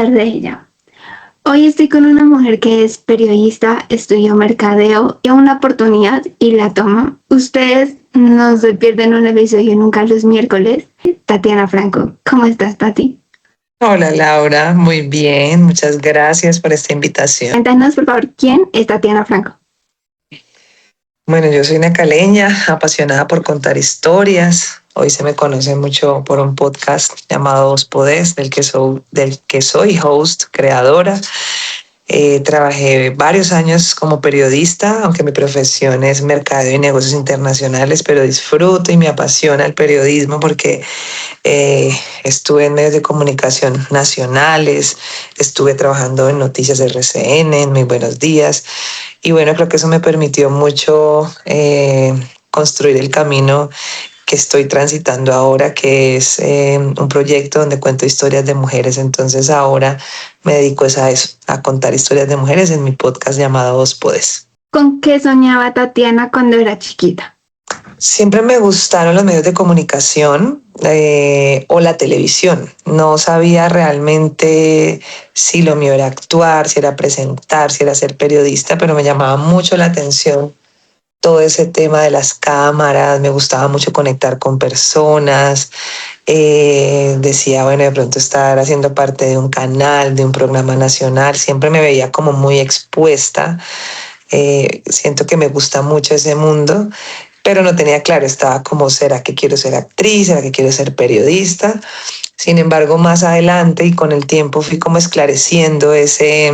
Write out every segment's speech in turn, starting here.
hablar de ella. Hoy estoy con una mujer que es periodista, estudió mercadeo y una oportunidad y la toma. Ustedes no se pierden un episodio nunca los miércoles. Tatiana Franco, ¿cómo estás, Tati? Hola Laura, muy bien, muchas gracias por esta invitación. Cuéntanos, por favor, ¿quién es Tatiana Franco? Bueno, yo soy una caleña apasionada por contar historias. Hoy se me conoce mucho por un podcast llamado Dos Podés, del que soy host, creadora. Trabajé varios años como periodista, aunque mi profesión es mercadeo y negocios internacionales, pero disfruto y me apasiona el periodismo porque estuve en medios de comunicación nacionales, estuve trabajando en Noticias RCN, en Muy Buenos Días, y bueno, creo que eso me permitió mucho construir el camino que estoy transitando ahora, que es un proyecto donde cuento historias de mujeres. Entonces ahora me dedico a eso, a contar historias de mujeres en mi podcast llamado Dos Podes. ¿Con qué soñaba Tatiana cuando era chiquita? Siempre me gustaron los medios de comunicación o la televisión. No sabía realmente si lo mío era actuar, si era presentar, si era ser periodista, pero me llamaba mucho la atención todo ese tema de las cámaras. Me gustaba mucho conectar con personas. Decía, bueno, de pronto estar haciendo parte de un canal, de un programa nacional. Siempre me veía como muy expuesta. Siento que me gusta mucho ese mundo, pero no tenía claro, estaba como, ¿será que quiero ser actriz? ¿Será que quiero ser periodista? Sin embargo, más adelante y con el tiempo fui como esclareciendo ese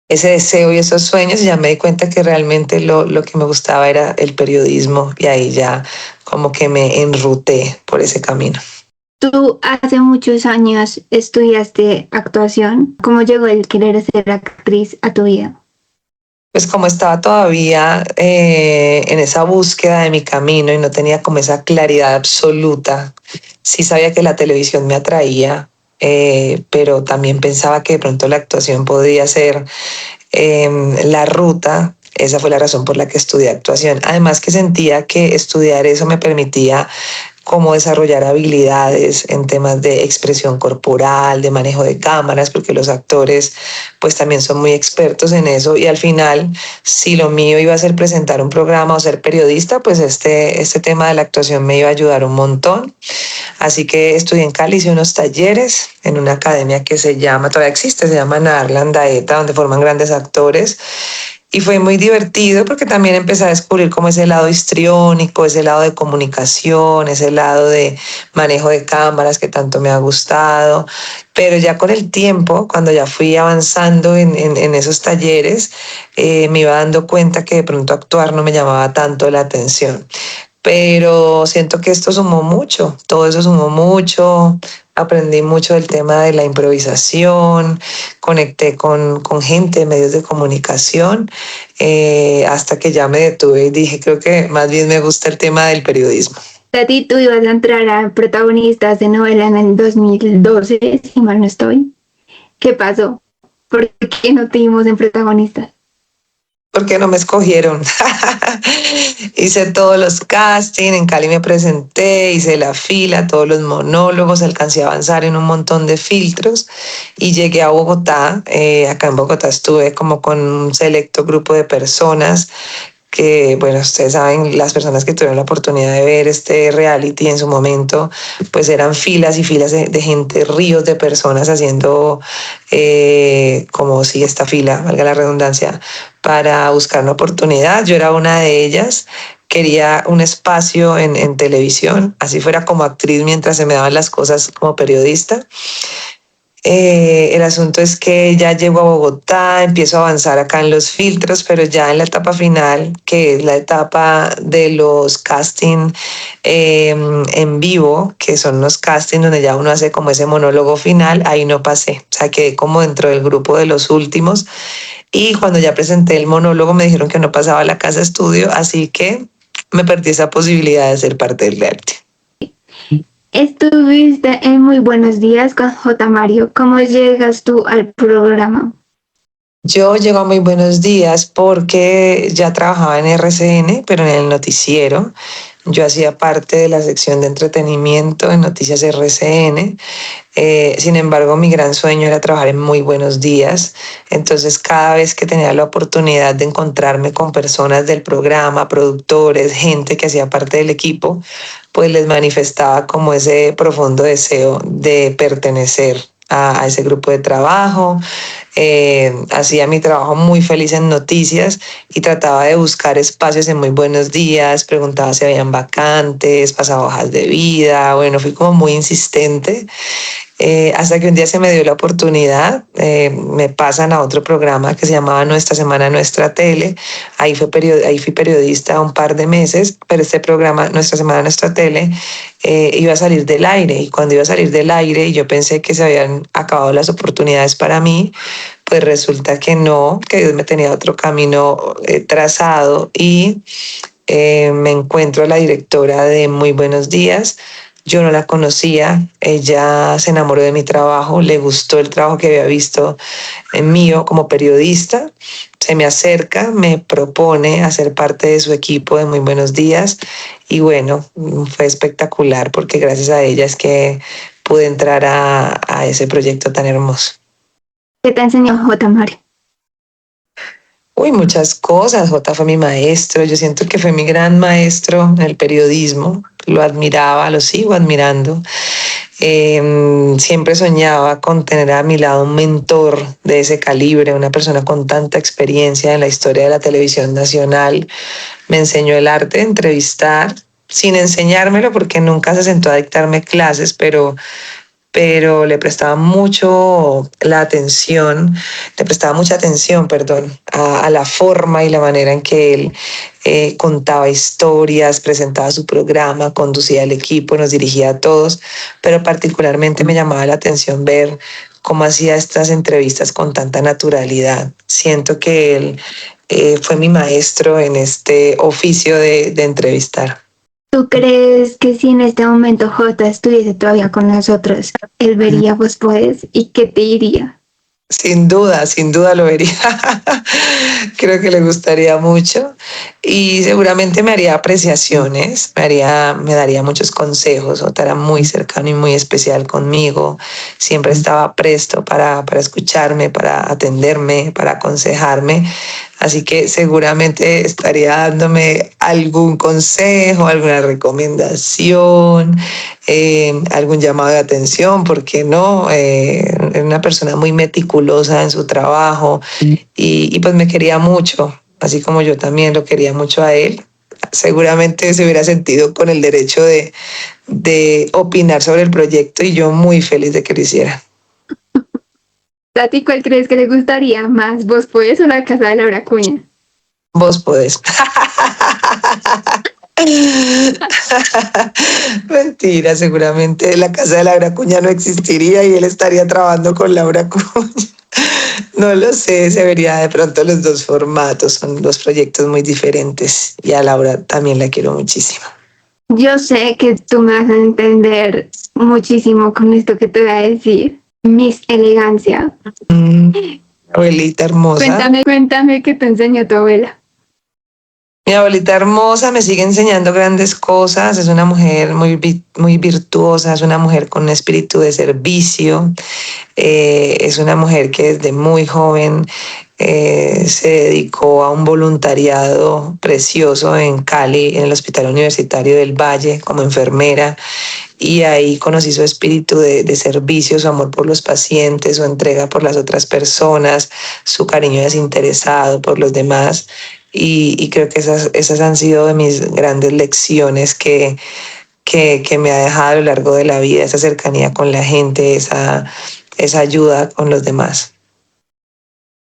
deseo y esos sueños, y ya me di cuenta que realmente lo que me gustaba era el periodismo, y ahí ya como que me enruté por ese camino. Tú hace muchos años estudiaste actuación. ¿Cómo llegó el querer ser actriz a tu vida? Pues como estaba todavía en esa búsqueda de mi camino y no tenía como esa claridad absoluta, sí sabía que la televisión me atraía, pero también pensaba que de pronto la actuación podría ser la ruta. Esa fue la razón por la que estudié actuación. Además que sentía que estudiar eso me permitía cómo desarrollar habilidades en temas de expresión corporal, de manejo de cámaras, porque los actores pues también son muy expertos en eso, y al final, si lo mío iba a ser presentar un programa o ser periodista, pues este tema de la actuación me iba a ayudar un montón. Así que estudié en Cali, hice unos talleres en una academia que todavía existe, se llama Narland Daeta, donde forman grandes actores. Y fue muy divertido porque también empecé a descubrir como ese lado histriónico, ese lado de comunicación, ese lado de manejo de cámaras que tanto me ha gustado. Pero ya con el tiempo, cuando ya fui avanzando en esos talleres, me iba dando cuenta que de pronto actuar no me llamaba tanto la atención. Pero siento que esto sumó mucho, todo eso sumó mucho. Aprendí mucho del tema de la improvisación, conecté con gente de medios de comunicación, hasta que ya me detuve y dije, creo que más bien me gusta el tema del periodismo. Tati, tú ibas a entrar a protagonistas de novela en el 2012, si mal no estoy. ¿Qué pasó? ¿Por qué no te dimos en protagonistas? ¿Por qué no me escogieron? Hice todos los castings, en Cali me presenté, hice la fila, todos los monólogos, alcancé a avanzar en un montón de filtros y llegué a Bogotá. Acá en Bogotá estuve como con un selecto grupo de personas que, bueno, ustedes saben, las personas que tuvieron la oportunidad de ver este reality en su momento, pues eran filas y filas de gente, ríos de personas haciendo como si esta fila, valga la redundancia, para buscar una oportunidad. Yo era una de ellas. Quería un espacio en televisión, así fuera como actriz mientras se me daban las cosas como periodista. El asunto es que ya llego a Bogotá, empiezo a avanzar acá en los filtros, pero ya en la etapa final, que es la etapa de los castings en vivo, que son los castings donde ya uno hace como ese monólogo final, ahí no pasé. O sea, quedé como dentro del grupo de los últimos. Y cuando ya presenté el monólogo me dijeron que no pasaba a la casa estudio, así que me perdí esa posibilidad de ser parte del reality. Estuviste en Muy Buenos Días con J. Mario. ¿Cómo llegas tú al programa? Yo llego a Muy Buenos Días porque ya trabajaba en RCN, pero en el noticiero. Yo hacía parte de la sección de entretenimiento en Noticias RCN. Sin embargo, mi gran sueño era trabajar en Muy Buenos Días. Entonces, cada vez que tenía la oportunidad de encontrarme con personas del programa, productores, gente que hacía parte del equipo, pues les manifestaba como ese profundo deseo de pertenecer a ese grupo de trabajo. Hacía mi trabajo muy feliz en noticias y trataba de buscar espacios en Muy Buenos Días, preguntaba si habían vacantes, pasaba hojas de vida, bueno, fui como muy insistente. Hasta que un día se me dio la oportunidad, me pasan a otro programa que se llamaba Nuestra Semana, Nuestra Tele. Ahí fui periodista un par de meses, pero este programa, Nuestra Semana, Nuestra Tele, iba a salir del aire. Y cuando iba a salir del aire y yo pensé que se habían acabado las oportunidades para mí, pues resulta que no, que Dios me tenía otro camino trazado y me encuentro a la directora de Muy Buenos Días. Yo no la conocía, ella se enamoró de mi trabajo, le gustó el trabajo que había visto en mío como periodista, se me acerca, me propone hacer parte de su equipo de Muy Buenos Días y bueno, fue espectacular porque gracias a ella es que pude entrar a ese proyecto tan hermoso. ¿Qué te enseñó J. Mario? Uy, muchas cosas. Jota fue mi maestro. Yo siento que fue mi gran maestro en el periodismo. Lo admiraba, lo sigo admirando. Siempre soñaba con tener a mi lado un mentor de ese calibre, una persona con tanta experiencia en la historia de la televisión nacional. Me enseñó el arte de entrevistar, sin enseñármelo porque nunca se sentó a dictarme clases, pero le prestaba mucho la atención, le prestaba mucha atención, perdón, a la forma y la manera en que él contaba historias, presentaba su programa, conducía el equipo, nos dirigía a todos, pero particularmente me llamaba la atención ver cómo hacía estas entrevistas con tanta naturalidad. Siento que él fue mi maestro en este oficio de entrevistar. ¿Tú crees que si en este momento J estuviese todavía con nosotros, él vería Vos Podés y qué te diría? Sin duda lo vería. Creo que le gustaría mucho y seguramente me haría apreciaciones, me daría muchos consejos. Ota era muy cercano y muy especial conmigo. Siempre estaba presto para escucharme, para atenderme, para aconsejarme. Así que seguramente estaría dándome algún consejo, alguna recomendación, algún llamado de atención, porque no, era una persona muy meticulosa en su trabajo y pues me quería mucho, así como yo también lo quería mucho a él. Seguramente se hubiera sentido con el derecho de opinar sobre el proyecto y yo muy feliz de que lo hiciera. ¿A ti cuál crees que le gustaría más, Vos Podés o la Casa de Laura Cuña? Vos podés. Mentira, seguramente la casa de Laura Cuña no existiría y él estaría trabajando con Laura Cuña. No lo sé, se vería de pronto los dos formatos, son dos proyectos muy diferentes y a Laura también la quiero muchísimo. Yo sé que tú me vas a entender muchísimo con esto que te voy a decir. Miss Elegancia. Abuelita hermosa. Cuéntame qué te enseñó tu abuela. Mi abuelita hermosa me sigue enseñando grandes cosas, es una mujer muy virtuosa, es una mujer con un espíritu de servicio, es una mujer que desde muy joven se dedicó a un voluntariado precioso en Cali, en el Hospital Universitario del Valle, como enfermera, y ahí conocí su espíritu de servicio, su amor por los pacientes, su entrega por las otras personas, su cariño desinteresado por los demás. Y creo que esas han sido de mis grandes lecciones que me ha dejado a lo largo de la vida, esa cercanía con la gente, esa ayuda con los demás.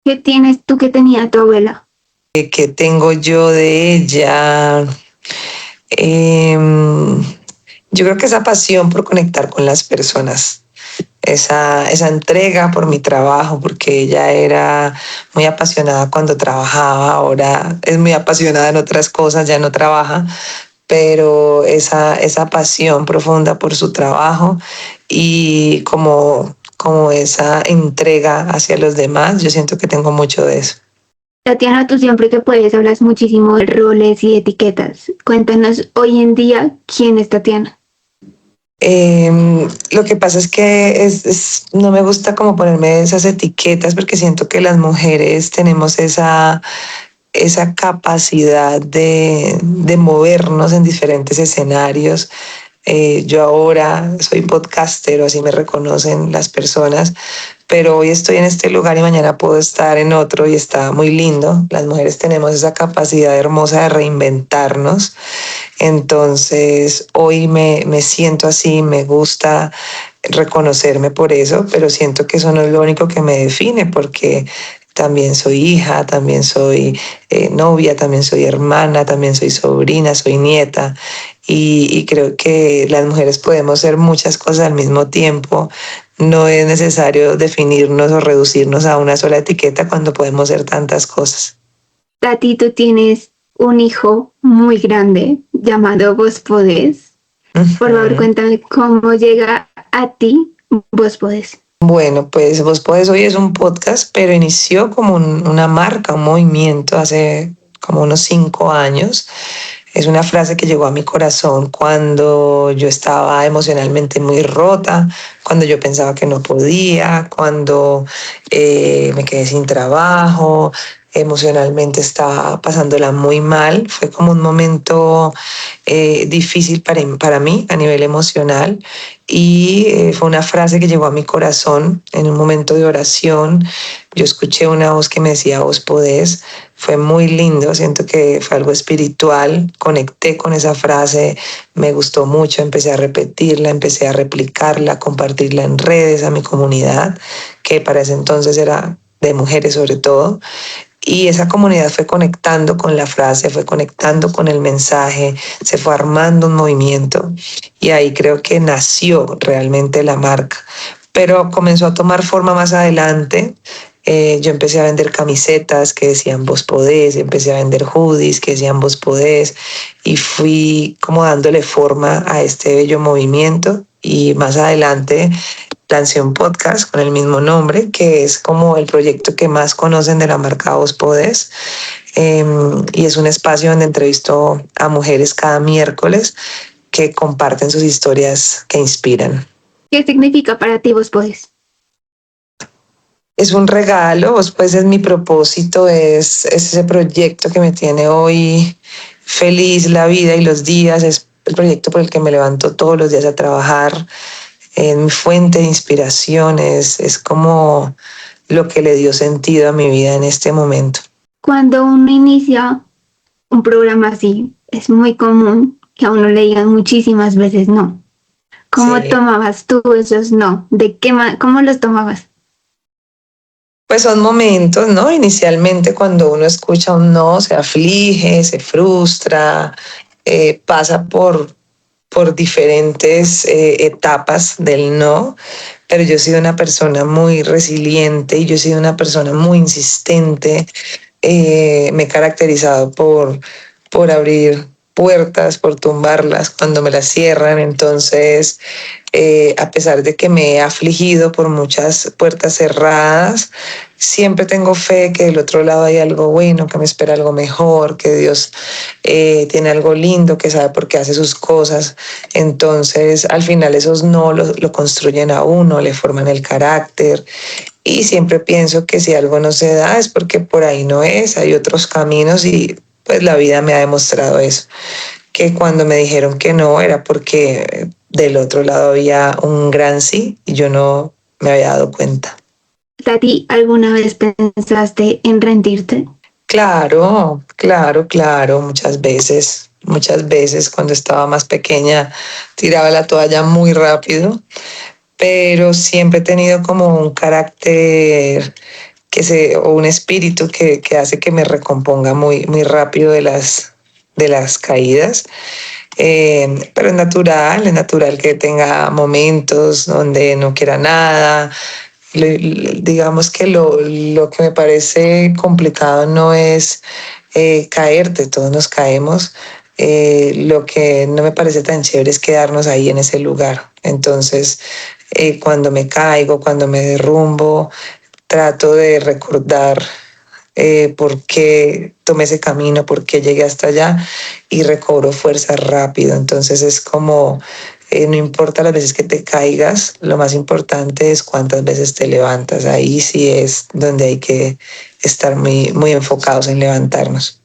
¿Qué tienes tú que tenía tu abuela? ¿Qué tengo yo de ella? Yo creo que esa pasión por conectar con las personas, esa entrega por mi trabajo, porque ella era muy apasionada cuando trabajaba, ahora es muy apasionada en otras cosas, ya no trabaja, pero esa pasión profunda por su trabajo y como esa entrega hacia los demás, yo siento que tengo mucho de eso. Tatiana, tú siempre que puedes hablas muchísimo de roles y etiquetas. Cuéntanos hoy en día quién es Tatiana. Lo que pasa es que no me gusta como ponerme esas etiquetas porque siento que las mujeres tenemos esa capacidad de movernos en diferentes escenarios. Yo ahora soy podcaster, o así me reconocen las personas, pero hoy estoy en este lugar y mañana puedo estar en otro y está muy lindo. Las mujeres tenemos esa capacidad hermosa de reinventarnos. Entonces, hoy me siento así, me gusta reconocerme por eso, pero siento que eso no es lo único que me define, porque también soy hija, también soy novia, también soy hermana, también soy sobrina, soy nieta. Y creo que las mujeres podemos ser muchas cosas al mismo tiempo. No es necesario definirnos o reducirnos a una sola etiqueta cuando podemos ser tantas cosas. Tati, tú tienes un hijo muy grande llamado Vos Podés. Por favor, Ujú. cuéntame cómo llega a ti Vos Podés. Bueno, pues Vos Podés Hoy es un podcast, pero inició como una marca, un movimiento hace como unos 5 años. Es una frase que llegó a mi corazón cuando yo estaba emocionalmente muy rota, cuando yo pensaba que no podía, cuando me quedé sin trabajo, emocionalmente estaba pasándola muy mal. Fue como un momento difícil para mí a nivel emocional y fue una frase que llegó a mi corazón en un momento de oración. Yo escuché una voz que me decía, vos podés. Fue muy lindo, siento que fue algo espiritual, conecté con esa frase, me gustó mucho, empecé a repetirla, empecé a replicarla, a compartirla en redes, a mi comunidad, que para ese entonces era de mujeres sobre todo, y esa comunidad fue conectando con la frase, fue conectando con el mensaje, se fue armando un movimiento y ahí creo que nació realmente la marca. Pero comenzó a tomar forma más adelante. Yo empecé a vender camisetas que decían vos podés, empecé a vender hoodies que decían vos podés y fui como dándole forma a este bello movimiento y más adelante lancé un podcast con el mismo nombre, que es como el proyecto que más conocen de la marca Vos Podés. Y es un espacio donde entrevisto a mujeres cada miércoles que comparten sus historias que inspiran. ¿Qué significa para ti Vos Podés? Es un regalo, Vos Podés es mi propósito, es ese proyecto que me tiene hoy feliz la vida y los días, es el proyecto por el que me levanto todos los días a trabajar, mi fuente de inspiración, es como lo que le dio sentido a mi vida en este momento. Cuando uno inicia un programa así, es muy común que a uno le digan muchísimas veces no. ¿Cómo Sí. tomabas tú esos no? ¿Cómo los tomabas? Pues son momentos, ¿no? Inicialmente cuando uno escucha un no, se aflige, se frustra, pasa por diferentes etapas del no, pero yo he sido una persona muy resiliente y yo he sido una persona muy insistente. Me he caracterizado por abrir puertas, por tumbarlas cuando me las cierran. Entonces, a pesar de que me he afligido por muchas puertas cerradas, siempre tengo fe que del otro lado hay algo bueno, que me espera algo mejor, que Dios tiene algo lindo, que sabe por qué hace sus cosas. Entonces, al final esos no lo construyen a uno, le forman el carácter. Y siempre pienso que si algo no se da es porque por ahí no es, hay otros caminos y pues la vida me ha demostrado eso, que cuando me dijeron que no era porque del otro lado había un gran sí y yo no me había dado cuenta. Tati, ¿alguna vez pensaste en rendirte? Claro, claro, claro, muchas veces cuando estaba más pequeña tiraba la toalla muy rápido, pero siempre he tenido como un carácter o un espíritu que hace que me recomponga muy rápido de las caídas. Pero es natural que tenga momentos donde no quiera nada. Digamos que lo que me parece complicado no es caerte, todos nos caemos. Lo que no me parece tan chévere es quedarnos ahí en ese lugar. Entonces, cuando me caigo, cuando me derrumbo, trato de recordar por qué tomé ese camino, por qué llegué hasta allá y recobro fuerza rápido. Entonces es como, no importa las veces que te caigas, lo más importante es cuántas veces te levantas. Ahí sí es donde hay que estar muy, muy enfocados en levantarnos.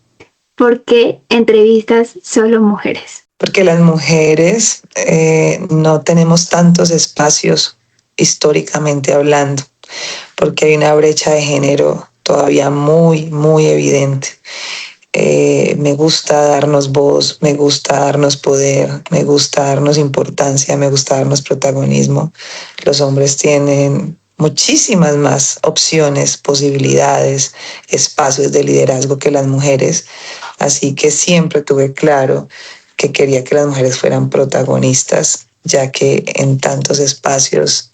¿Por qué entrevistas solo mujeres? Porque las mujeres no tenemos tantos espacios históricamente hablando, porque hay una brecha de género todavía muy, muy evidente. Me gusta darnos voz, me gusta darnos poder, me gusta darnos importancia, me gusta darnos protagonismo. Los hombres tienen muchísimas más opciones, posibilidades, espacios de liderazgo que las mujeres, así que siempre tuve claro que quería que las mujeres fueran protagonistas, ya que en tantos espacios,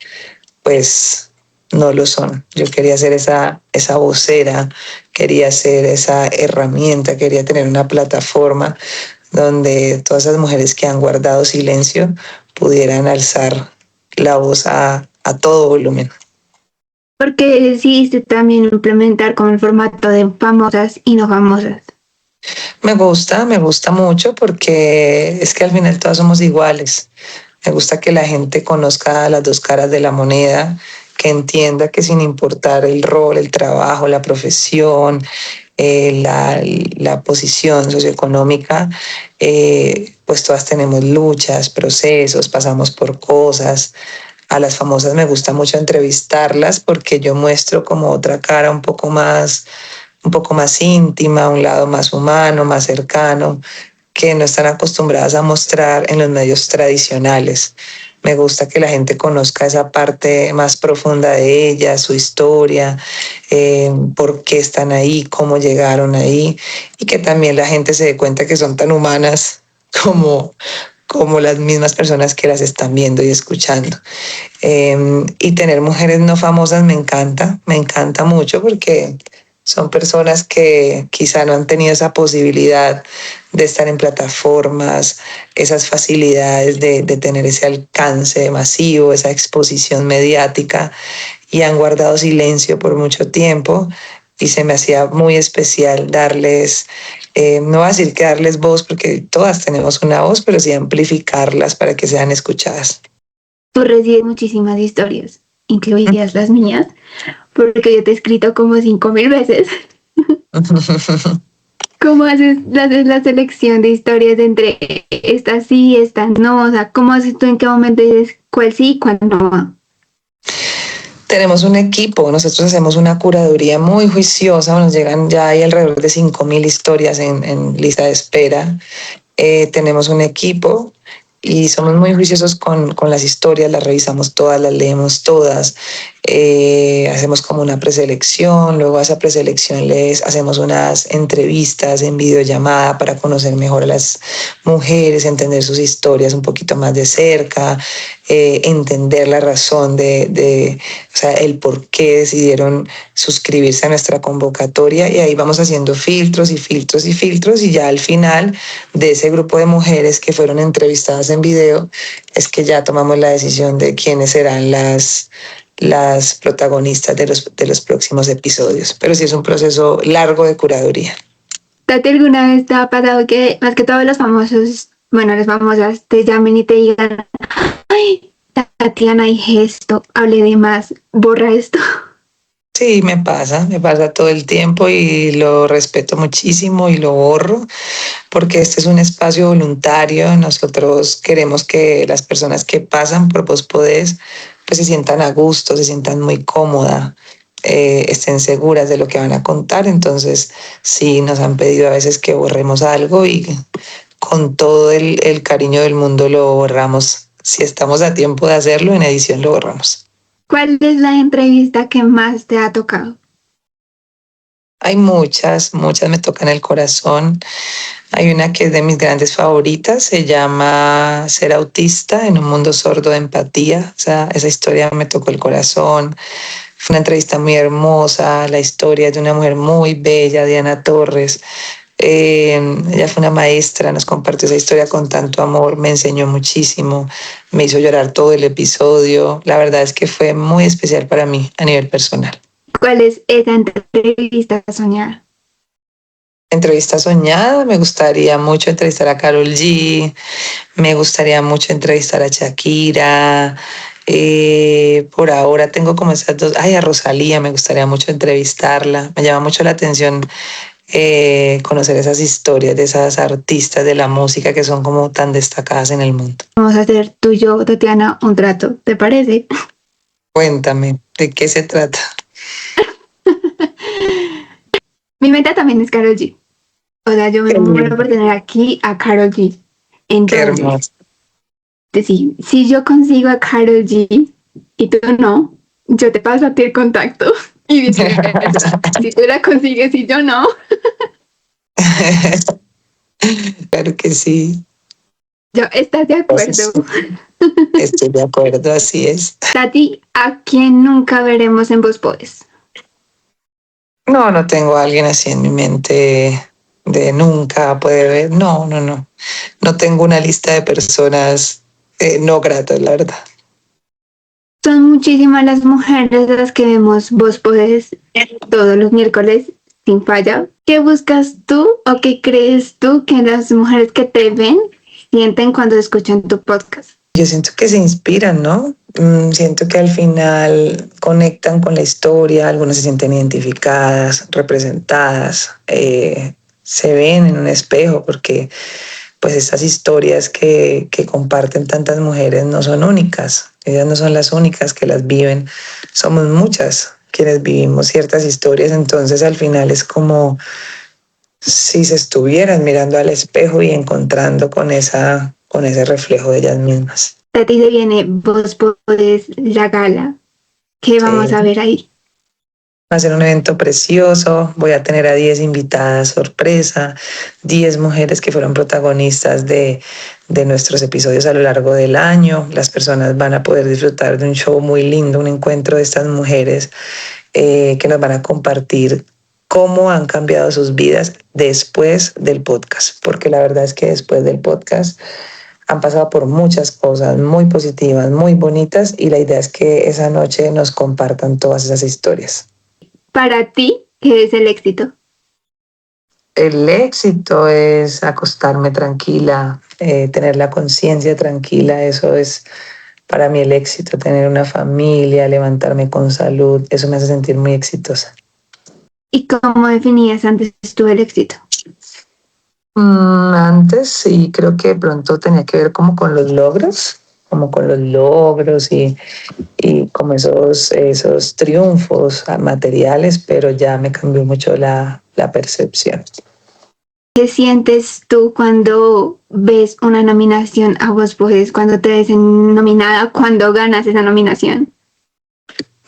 pues no lo son. Yo quería ser esa vocera, quería ser esa herramienta, quería tener una plataforma donde todas esas mujeres que han guardado silencio pudieran alzar la voz a todo volumen. ¿Por qué decidiste también implementar como el formato de famosas y no famosas? Me gusta mucho porque es que al final todas somos iguales. Me gusta que la gente conozca las dos caras de la moneda, que entienda que sin importar el rol, el trabajo, la profesión, la posición socioeconómica, pues todas tenemos luchas, procesos, pasamos por cosas. A las famosas me gusta mucho entrevistarlas porque yo muestro como otra cara un poco más íntima, un lado más humano, más cercano, que no están acostumbradas a mostrar en los medios tradicionales. Me gusta que la gente conozca esa parte más profunda de ellas, su historia, por qué están ahí, cómo llegaron ahí, y que también la gente se dé cuenta que son tan humanas como las mismas personas que las están viendo y escuchando. Y tener mujeres no famosas me encanta mucho porque son personas que quizá no han tenido esa posibilidad de estar en plataformas, esas facilidades de tener ese alcance masivo, esa exposición mediática, y han guardado silencio por mucho tiempo. Y se me hacía muy especial darles, no voy a decir que darles voz, porque todas tenemos una voz, pero sí amplificarlas para que sean escuchadas. Tú recibes muchísimas historias, incluidas las mías, porque yo te he escrito como 5.000 veces. ¿Cómo haces la selección de historias entre estas sí, estas no? O sea, ¿cómo haces tú en qué momento dices cuál sí y cuál no? Tenemos un equipo, nosotros hacemos una curaduría muy juiciosa, nos llegan ya hay alrededor de 5.000 historias en lista de espera. Tenemos un equipo y somos muy juiciosos con las historias, las revisamos todas, las leemos todas, hacemos como una preselección, luego a esa preselección les hacemos unas entrevistas en videollamada para conocer mejor a las mujeres, entender sus historias un poquito más de cerca, entender la razón o sea, el por qué decidieron suscribirse a nuestra convocatoria, y ahí vamos haciendo filtros y filtros y filtros, y ya al final de ese grupo de mujeres que fueron entrevistadas en video es que ya tomamos la decisión de quiénes serán las protagonistas de los próximos episodios. Pero sí es un proceso largo de curaduría. ¿Tati alguna vez te ha pasado que más que todos los famosos, bueno, las famosas te llamen y te digan, ay, Tatiana, dije esto, hablé de más, borra esto? Sí, me pasa todo el tiempo y lo respeto muchísimo y lo borro porque este es un espacio voluntario. Nosotros queremos que las personas que pasan por Vos Podés pues se sientan a gusto, se sientan muy cómodas, estén seguras de lo que van a contar. Entonces, sí, nos han pedido a veces que borremos algo y con todo el cariño del mundo lo borramos. Si estamos a tiempo de hacerlo, en edición lo borramos. ¿Cuál es la entrevista que más te ha tocado? Hay muchas me tocan el corazón. Hay una que es de mis grandes favoritas, se llama Ser autista en un mundo sordo de empatía. O sea, esa historia me tocó el corazón. Fue una entrevista muy hermosa, la historia de una mujer muy bella, Diana Torres. Ella fue una maestra, nos compartió esa historia con tanto amor, me enseñó muchísimo, me hizo llorar todo el episodio. La verdad es que fue muy especial para mí a nivel personal. ¿Cuál es esa entrevista soñada? Entrevista soñada, me gustaría mucho entrevistar a Karol G, me gustaría mucho entrevistar a Shakira. Por ahora tengo como esas dos. Ay, a Rosalía, me gustaría mucho entrevistarla. Me llama mucho la atención conocer esas historias de esas artistas de la música que son como tan destacadas en el mundo. Vamos a hacer tú y yo, Tatiana, un trato, ¿te parece? Cuéntame, ¿de qué se trata? Mi meta también es Karol G. O sea, yo me Qué muero lindo, por tener aquí a Karol G. qué Entonces, hermoso. si yo consigo a Karol G y tú no, yo te paso a ti el contacto y viceversa. Si tú la consigues y yo no, Claro que sí. yo, ¿estás de acuerdo? Estoy de acuerdo, así es. Tati, ¿a quién nunca veremos en Vos Podés? No, no tengo a alguien así en mi mente de nunca poder ver. No, no, no. No tengo una lista de personas no gratas, la verdad. Son muchísimas las mujeres las que vemos Vos Podés todos los miércoles sin falla. ¿Qué buscas tú o qué crees tú que las mujeres que te ven sienten cuando escuchan tu podcast? Yo siento que se inspiran, ¿no? Siento que al final conectan con la historia, algunas se sienten identificadas, representadas, se ven en un espejo porque pues estas historias que comparten tantas mujeres no son únicas, ellas no son las únicas que las viven, somos muchas quienes vivimos ciertas historias, entonces al final es como si se estuvieran mirando al espejo y encontrando con ese reflejo de ellas mismas. A ti se viene Vos Podés la gala. ¿Qué vamos Sí. a ver ahí? Va a ser un evento precioso, voy a tener a 10 invitadas sorpresa, 10 mujeres que fueron protagonistas de nuestros episodios a lo largo del año. Las personas van a poder disfrutar de un show muy lindo, un encuentro de estas mujeres que nos van a compartir cómo han cambiado sus vidas después del podcast, porque la verdad es que después del podcast han pasado por muchas cosas muy positivas, muy bonitas, y la idea es que esa noche nos compartan todas esas historias. Para ti, ¿qué es el éxito? El éxito es acostarme tranquila, tener la conciencia tranquila, eso es para mí el éxito, tener una familia, levantarme con salud, eso me hace sentir muy exitosa. ¿Y cómo definías antes tú el éxito? Antes sí, creo que de pronto tenía que ver como con los logros, como con los logros y como esos triunfos materiales, pero ya me cambió mucho la percepción. ¿Qué sientes tú cuando ves una nominación a Vos Podés, cuando te ves nominada, cuando ganas esa nominación?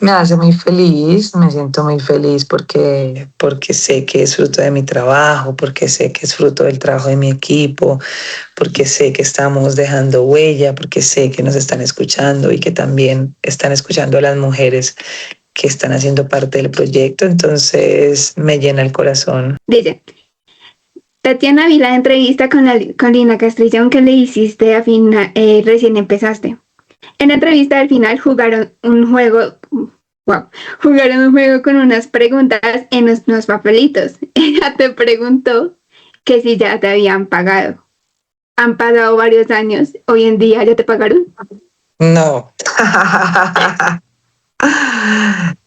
Me hace muy feliz, me siento muy feliz porque sé que es fruto de mi trabajo, porque sé que es fruto del trabajo de mi equipo, porque sé que estamos dejando huella, porque sé que nos están escuchando y que también están escuchando a las mujeres que están haciendo parte del proyecto, entonces me llena el corazón. Dice, Tatiana, vi la entrevista con Lina Castrillón que le hiciste recién empezaste. En la entrevista al final jugaron un juego con unas preguntas en unos papelitos. Ella te preguntó que si ya te habían pagado. Han pasado varios años, hoy en día ya te pagaron. No.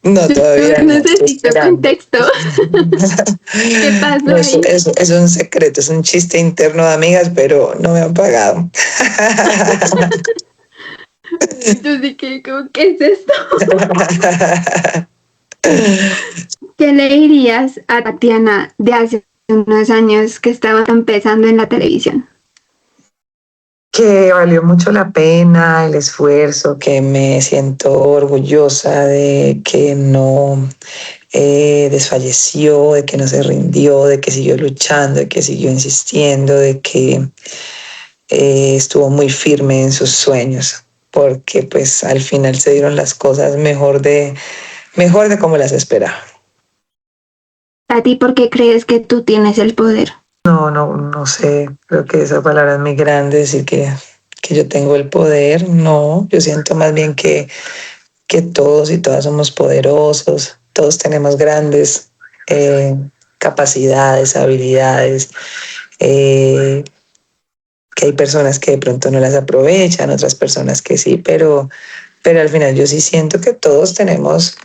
No, todavía Yo no. Estoy necesito esperando. contexto. ¿Qué pasó No, ahí? es un secreto, es un chiste interno de amigas, pero no me han pagado. Yo sí que, ¿qué es esto? ¿Qué le dirías a Tatiana de hace unos años que estaba empezando en la televisión? Que valió mucho la pena el esfuerzo, que me siento orgullosa de que no desfalleció, de que no se rindió, de que siguió luchando, de que siguió insistiendo, de que estuvo muy firme en sus sueños, porque pues al final se dieron las cosas mejor de como las esperaba. ¿A ti por qué crees que tú tienes el poder? No, no, no sé, creo que esa palabra es muy grande, decir que yo tengo el poder, no, yo siento más bien que todos y todas somos poderosos, Todos tenemos grandes capacidades, habilidades, que hay personas que de pronto no las aprovechan, otras personas que sí, pero al final yo sí siento que todos tenemos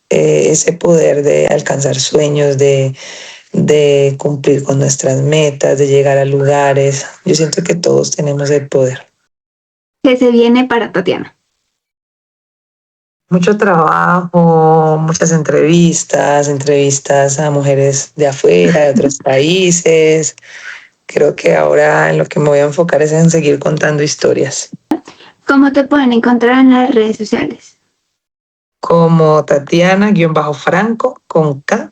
ese poder de alcanzar sueños, de cumplir con nuestras metas, de llegar a lugares. Yo siento que todos tenemos el poder. ¿Qué se viene para Tatiana? Mucho trabajo, muchas entrevistas, entrevistas a mujeres de afuera, de otros países. Creo que ahora en lo que me voy a enfocar es en seguir contando historias. ¿Cómo te pueden encontrar en las redes sociales? Como Tatiana-Franco con K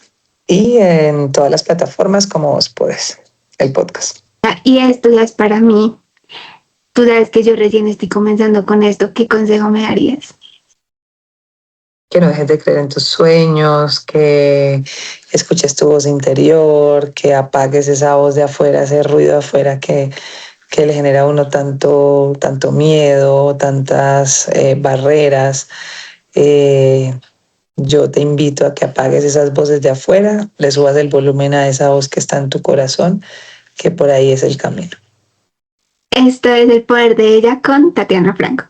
y en todas las plataformas como vos puedes, el podcast. Y esto ya es para mí. Tú sabes que yo recién estoy comenzando con esto. ¿Qué consejo me darías? Que no dejes de creer en tus sueños, que escuches tu voz interior, que apagues esa voz de afuera, ese ruido de afuera que le genera a uno tanto miedo, tantas barreras. Yo te invito a que apagues esas voces de afuera, le subas el volumen a esa voz que está en tu corazón, que por ahí es el camino. Esto es El Poder de Ella con Tatiana Franco.